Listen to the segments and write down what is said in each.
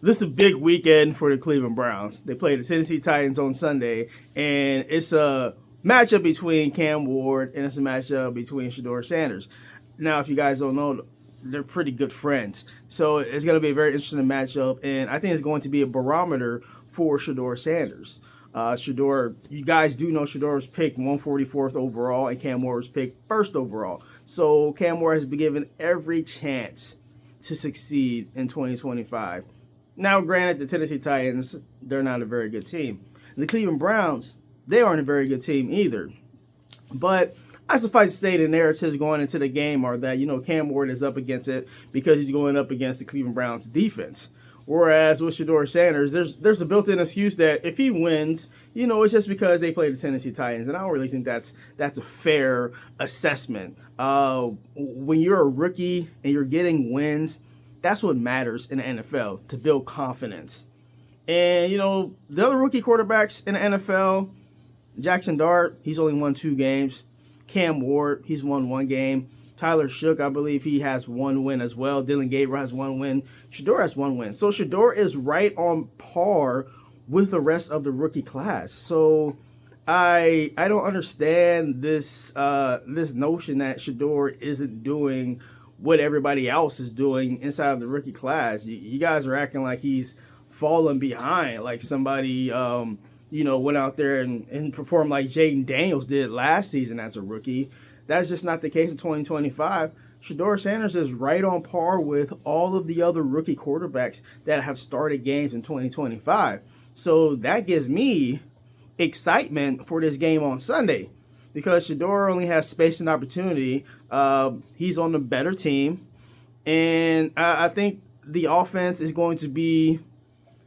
this is a big weekend for the Cleveland Browns. They play the Tennessee Titans on Sunday, and it's a matchup between Cam Ward and it's a matchup between Shedeur Sanders. Now, if you guys don't know, they're pretty good friends, so it's going to be a very interesting matchup, and I think it's going to be a barometer for Shedeur Sanders. Shedeur, you guys do know Shedeur was picked 144th overall, and Cam Ward was picked first overall. So Cam Ward has been given every chance to succeed in 2025. Now, granted, the Tennessee Titans, they're not a very good team. The Cleveland Browns, they aren't a very good team either. But I suffice to say the narratives going into the game are that, Cam Ward is up against it because he's going up against the Cleveland Browns defense. Whereas with Shedeur Sanders, there's a built-in excuse that if he wins, it's just because they play the Tennessee Titans, and I don't really think that's a fair assessment. When you're a rookie and you're getting wins, that's what matters in the NFL to build confidence. And the other rookie quarterbacks in the NFL, Jackson Dart, he's only won 2 games. Cam Ward, he's won 1 game. Tyler Shook, I believe he has 1 win as well. Dylan Gabriel has 1 win. Shedeur has 1 win. So Shedeur is right on par with the rest of the rookie class. So I don't understand this this notion that Shedeur isn't doing what everybody else is doing inside of the rookie class. You guys are acting like he's falling behind, like somebody went out there and performed like Jaden Daniels did last season as a rookie. That's just not the case in 2025. Shedeur Sanders is right on par with all of the other rookie quarterbacks that have started games in 2025. So that gives me excitement for this game on Sunday because Shedeur only has space and opportunity. He's on the better team. And I think the offense is going to be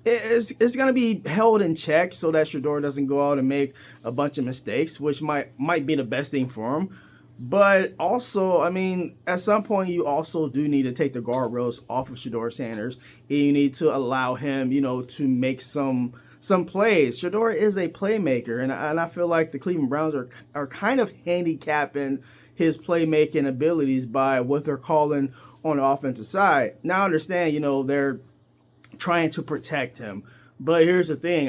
it's going to be held in check so that Shedeur doesn't go out and make a bunch of mistakes, which might be the best thing for him. But also, I mean, at some point, you also do need to take the guardrails off of Shedeur Sanders, and you need to allow him, to make some plays. Shedeur is a playmaker, and I feel like the Cleveland Browns are kind of handicapping his playmaking abilities by what they're calling on the offensive side. Now, I understand, they're trying to protect him, but here's the thing: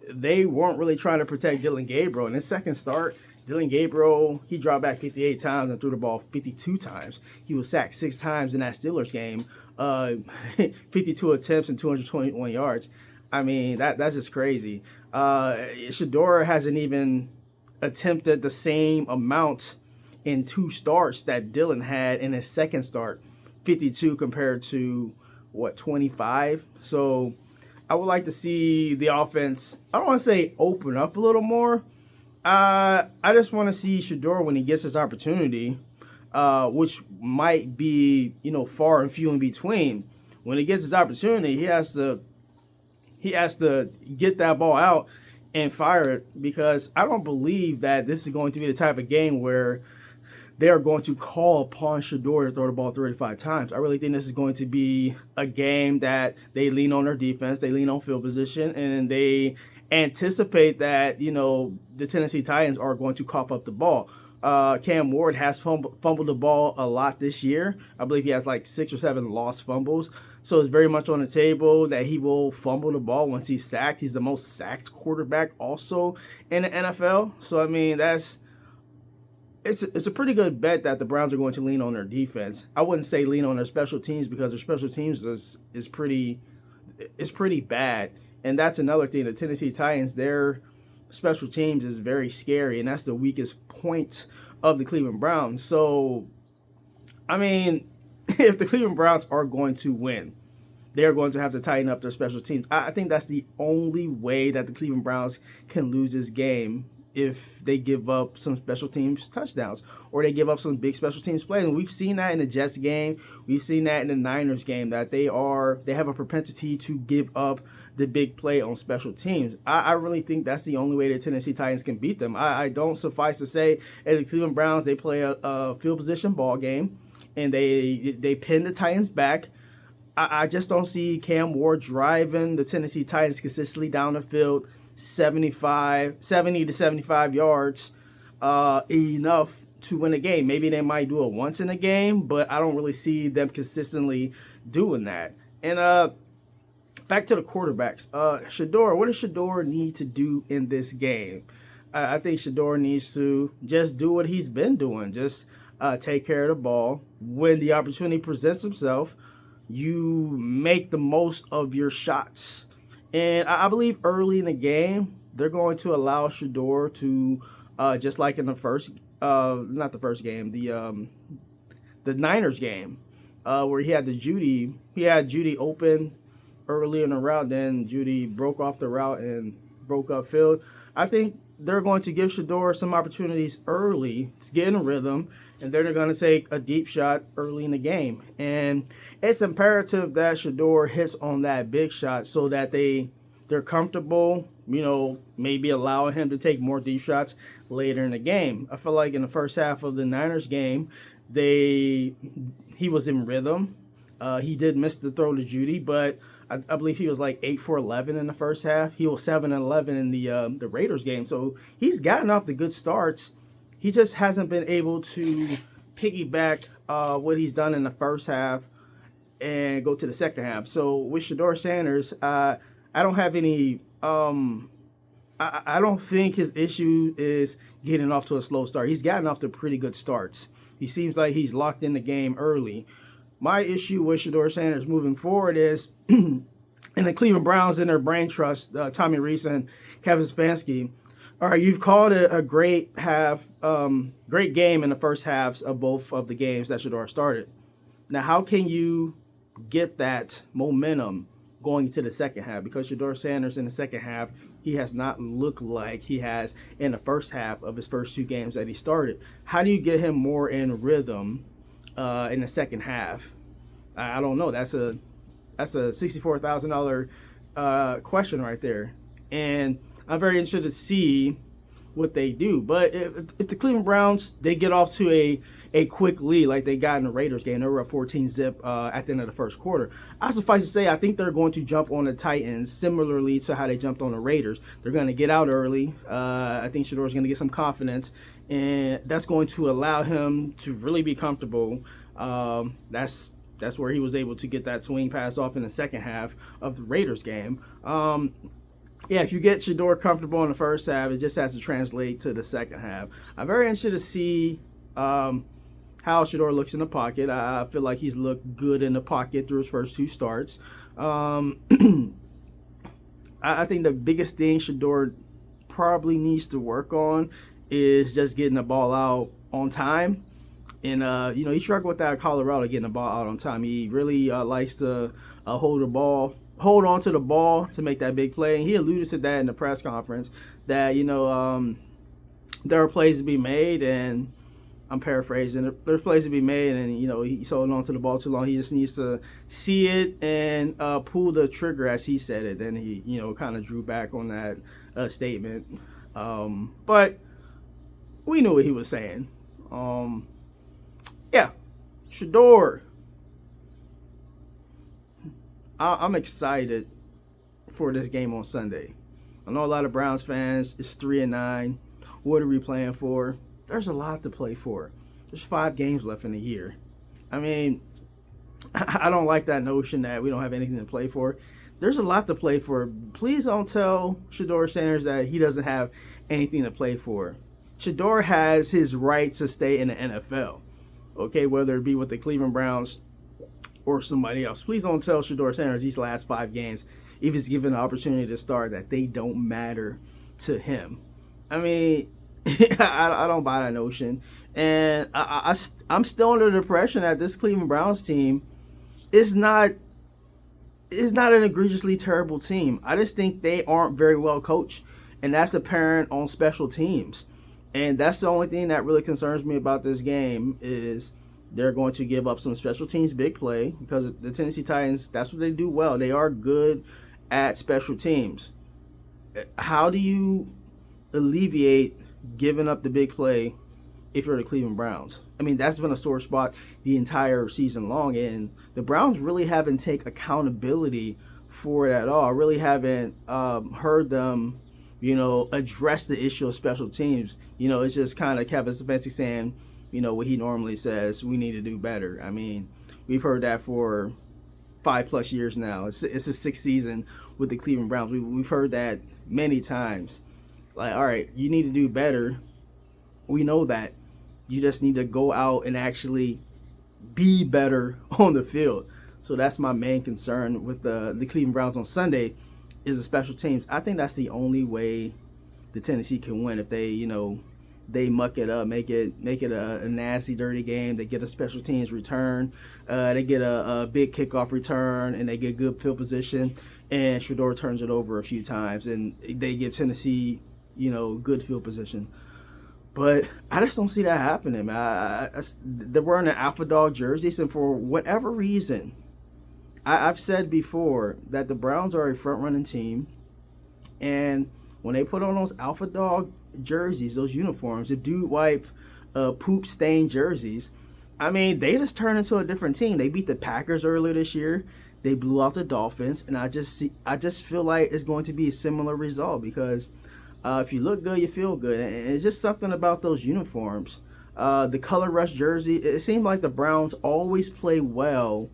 they weren't really trying to protect Dylan Gabriel in his second start. Dylan Gabriel, he dropped back 58 times and threw the ball 52 times. He was sacked 6 times in that Steelers game. 52 attempts and 221 yards. I mean, that's just crazy. Shedeur hasn't even attempted the same amount in 2 starts that Dylan had in his second start. 52 compared to, 25? So I would like to see the offense, I don't want to say open up a little more. I just want to see Shedeur when he gets his opportunity, which might be, far and few in between. When he gets his opportunity, he has to get that ball out and fire it, because I don't believe that this is going to be the type of game where they are going to call upon Shedeur to throw the ball 35 times. I really think this is going to be a game that they lean on their defense, they lean on field position, and they anticipate that, the Tennessee Titans are going to cough up the ball. Cam Ward has fumbled the ball a lot this year. I believe he has like 6 or 7 lost fumbles. So it's very much on the table that he will fumble the ball once he's sacked. He's the most sacked quarterback also in the NFL. So, I mean, it's a pretty good bet that the Browns are going to lean on their defense. I wouldn't say lean on their special teams, because their special teams is pretty bad. And that's another thing. The Tennessee Titans, their special teams is very scary, and that's the weakest point of the Cleveland Browns. So, I mean, if the Cleveland Browns are going to win, they're going to have to tighten up their special teams. I think that's the only way that the Cleveland Browns can lose this game, if they give up some special teams touchdowns or they give up some big special teams plays. And we've seen that in the Jets game. We've seen that in the Niners game, that they have a propensity to give up the big play on special teams. I really think that's the only way the Tennessee Titans can beat them. I don't suffice to say, at the Cleveland Browns, they play a field position ball game, and they pin the Titans back. I just don't see Cam Ward driving the Tennessee Titans consistently down the field 70 to 75 yards enough to win a game. Maybe they might do it once in a game, but I don't really see them consistently doing that. And back to the quarterbacks. Shedeur, what does Shedeur need to do in this game? I think Shedeur needs to just do what he's been doing. Just take care of the ball. When the opportunity presents himself, you make the most of your shots. And I believe early in the game, they're going to allow Shedeur to, just like in the first, not the first game, the Niners game, where he had Judy open early in the route, then Judy broke off the route and broke up field. I think they're going to give Shedeur some opportunities early to get in a rhythm, and then they're going to take a deep shot early in the game. And it's imperative that Shedeur hits on that big shot so that they're comfortable, maybe allowing him to take more deep shots later in the game. I feel like in the first half of the Niners game, he was in rhythm. He did miss the throw to Judy, but I believe he was like 8 for 11 in the first half. He was 7 and 11 in the Raiders game. So he's gotten off the good starts. He just hasn't been able to piggyback what he's done in the first half and go to the second half. So with Shedeur Sanders, I don't have any. I don't think his issue is getting off to a slow start. He's gotten off to pretty good starts. He seems like he's locked in the game early. My issue with Shedeur Sanders moving forward is, and the Cleveland Browns in their brain trust, Tommy Reese and Kevin Stefanski, all right, you've called it a great game in the first halves of both of the games that Shedeur started. Now, how can you get that momentum going into the second half? Because Shedeur Sanders in the second half, he has not looked like he has in the first half of his first 2 games that he started. How do you get him more in rhythm in the second half? I don't know. That's a $64,000 question right there, and I'm very interested to see what they do. But if the Cleveland Browns, they get off to a quick lead like they got in the Raiders game, they were up 14-zip at the end of the first quarter. I suffice to say, I think they're going to jump on the Titans similarly to how they jumped on the Raiders. They're going to get out early. I think Shedeur's going to get some confidence, and that's going to allow him to really be comfortable. That's where he was able to get that swing pass off in the second half of the Raiders game. If you get Shedeur comfortable in the first half, it just has to translate to the second half. I'm very interested to see how Shedeur looks in the pocket. I feel like he's looked good in the pocket through his first 2 starts. I think the biggest thing Shedeur probably needs to work on is just getting the ball out on time. And, he struggled with that at Colorado, getting the ball out on time. He really likes to hold on to the ball to make that big play. And he alluded to that in the press conference that, there are plays to be made, and I'm paraphrasing. There's plays to be made, and, he's holding on to the ball too long. He just needs to see it and pull the trigger, as he said it. Then he, kind of drew back on that statement. But we knew what he was saying. Shedeur. I'm excited for this game on Sunday. I know a lot of Browns fans. It's 3-9. What are we playing for? There's a lot to play for. There's 5 games left in the year. I mean, I don't like that notion that we don't have anything to play for. There's a lot to play for. Please don't tell Shedeur Sanders that he doesn't have anything to play for. Shedeur has his right to stay in the NFL. Okay, whether it be with the Cleveland Browns or somebody else. Please don't tell Shedeur Sanders these last 5 games, if he's given an opportunity to start, that they don't matter to him. I mean, I don't buy that notion. And I'm still under the impression that this Cleveland Browns team is not an egregiously terrible team. I just think they aren't very well coached, and that's apparent on special teams. And that's the only thing that really concerns me about this game is they're going to give up some special teams big play, because the Tennessee Titans, that's what they do well. They are good at special teams. How do you alleviate giving up the big play if you're the Cleveland Browns? I mean, that's been a sore spot the entire season long, and the Browns really haven't taken accountability for it at all. I really haven't heard them address the issue of special teams. It's just kind of Kevin Stefanski saying, what he normally says, we need to do better. I mean, we've heard that for 5+ years now. It's the sixth season with the Cleveland Browns. We've heard that many times. Like, all right, you need to do better. We know that. You just need to go out and actually be better on the field. So that's my main concern with the Cleveland Browns on Sunday is the special teams. I think that's the only way the Tennessee can win, if they muck it up, make it a nasty, dirty game. They get a special teams return, they get a big kickoff return, and they get good field position. And Shedeur turns it over a few times, and they give Tennessee, good field position. But I just don't see that happening, man. They're wearing the alpha dog jerseys, and for whatever reason, I've said before that the Browns are a front-running team, and when they put on those alpha dog jerseys, those uniforms, the dude wipe poop stained jerseys, I mean, they just turn into a different team. They beat the Packers earlier this year. They blew out the Dolphins, and I just feel like it's going to be a similar result because if you look good, you feel good, and it's just something about those uniforms. The color rush jersey, it seems like the Browns always play well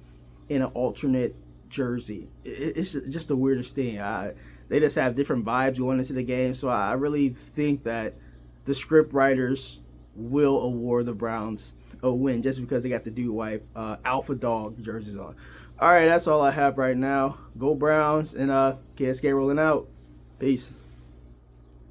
in an alternate jersey. It's just the weirdest thing. They just have different vibes going into the game, so I really think that the script writers will award the Browns a win just because they got the dude wipe alpha dog jerseys on. All right, that's all I have right now. Go Browns, and KSK rolling out. Peace.